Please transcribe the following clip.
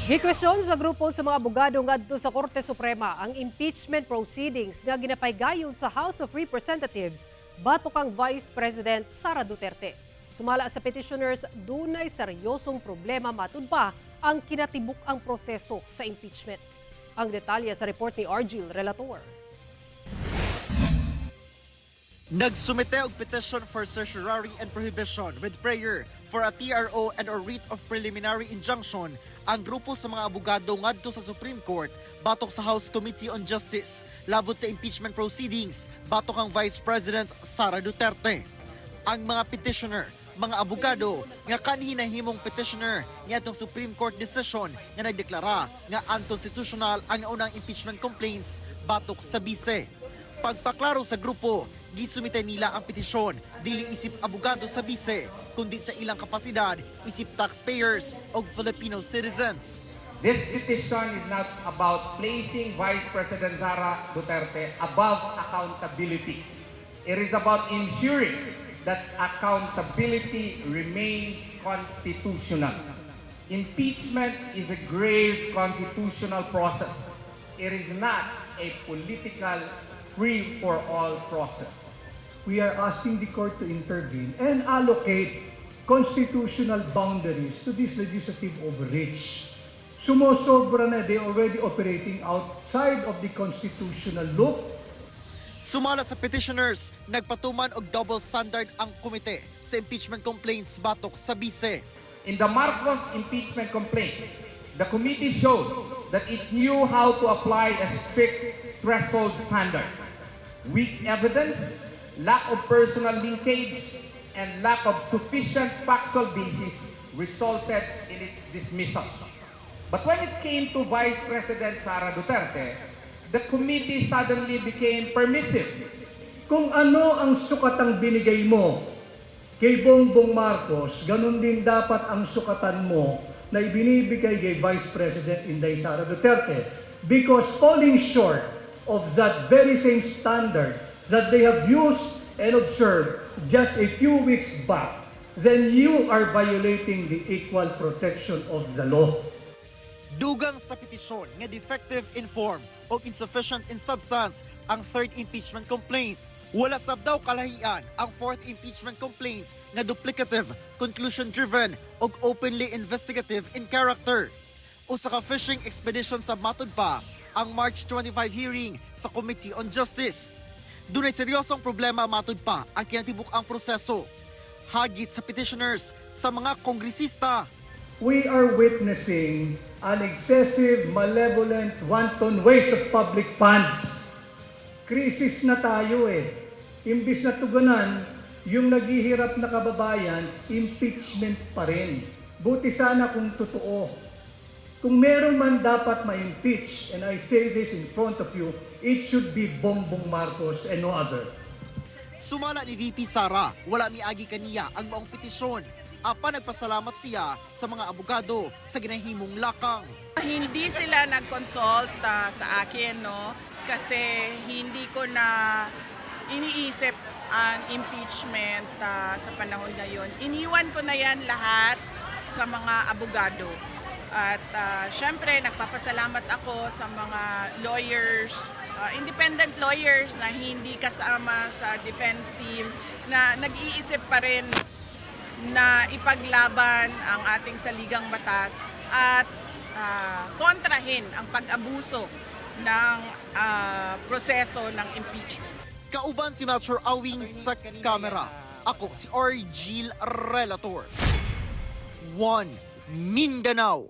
Gikwestiyon sa grupo sa mga abogado ngadto sa Korte Suprema ang impeachment proceedings nga ginapaygayon sa House of Representatives batok ang Vice President Sara Duterte. Sumala sa petitioners, dunay seryosong problema matud pa ang kinatibuk-ang proseso sa impeachment. Ang detalye sa report ni Argil Relator. Nagsumite og petition for certiorari and prohibition with prayer for a TRO and or writ of preliminary injunction ang grupo sa mga abogado ngadto sa Supreme Court batok sa House Committee on Justice labot sa impeachment proceedings batok ang Vice President Sara Duterte. Ang mga petitioner, mga abogado nga kanhi nahimong petitioner niadtong Supreme Court decision nga nagdeklara nga unconstitutional ang naunang impeachment complaints batok sa bise. Pagpaklaro sa grupo, gisumite nila ang petisyon dili isip abogado sa bise kundi sa ilang kapasidad isip taxpayers o Filipino citizens. This petition is not about placing Vice President Sara Duterte above accountability. It is about ensuring that accountability remains constitutional. Impeachment is a grave constitutional process. It is not a political free-for-all process. We are asking the court to intervene and allocate constitutional boundaries to this legislative overreach. Sumosobra na, they already operating outside of the constitutional loop. Sumala sa petitioners, nagpatuman og double standard ang komite sa impeachment complaints batok sa bise. In the Marcos impeachment complaints, the committee showed that it knew how to apply a strict threshold standard. Weak evidence, lack of personal linkage, and lack of sufficient factual basis resulted in its dismissal. But when it came to Vice President Sara Duterte, the committee suddenly became permissive. Kung ano ang sukatang binigay mo kay Bongbong Marcos, ganun din dapat ang sukatan mo na ibinibigay kay Vice President Inday Sara Duterte. Because falling short of that very same standard that they have used and observed just a few weeks back, then you are violating the equal protection of the law. Dugang sa petisyon nga defective in form o insufficient in substance ang third impeachment complaint. Wala sab daw kalahian ang fourth impeachment complaint nga duplicative, conclusion-driven o openly investigative in character. Usa ka fishing expedition sa matud pa ang March 25 hearing sa Committee on Justice. Dunay seryosong problema matud pa ang kinatibuk-ang proseso. Hagit sa petitioners sa mga kongresista. We are witnessing an excessive, malevolent, wanton waste of public funds. Krisis na tayo eh. Imbis na tugunan, yung naghihirap na kababayan, impeachment pa rin. Buti sana kung totoo. Kung meron man dapat ma-impeach, and I say this in front of you, it should be Bongbong Marcos and no other. Sumala ni VP Sara, wala miagi kaniya ang maong petisyon. Apa nagpasalamat siya sa mga abogado sa ginahimong lakang. Hindi sila nag-consult sa akin, no? Kasi hindi ko na iniisip ang impeachment sa panahon na yon. Iniwan ko na yan lahat sa mga abogado. At syempre, nagpapasalamat ako sa mga lawyers, independent lawyers na hindi kasama sa defense team, na nag-iisip pa rin na ipaglaban ang ating saligang batas at kontrahin ang pag-abuso ng proseso ng impeachment. Kauban si Melchor Awing sa kamera. Ako si Argil Relator. One Mindanao.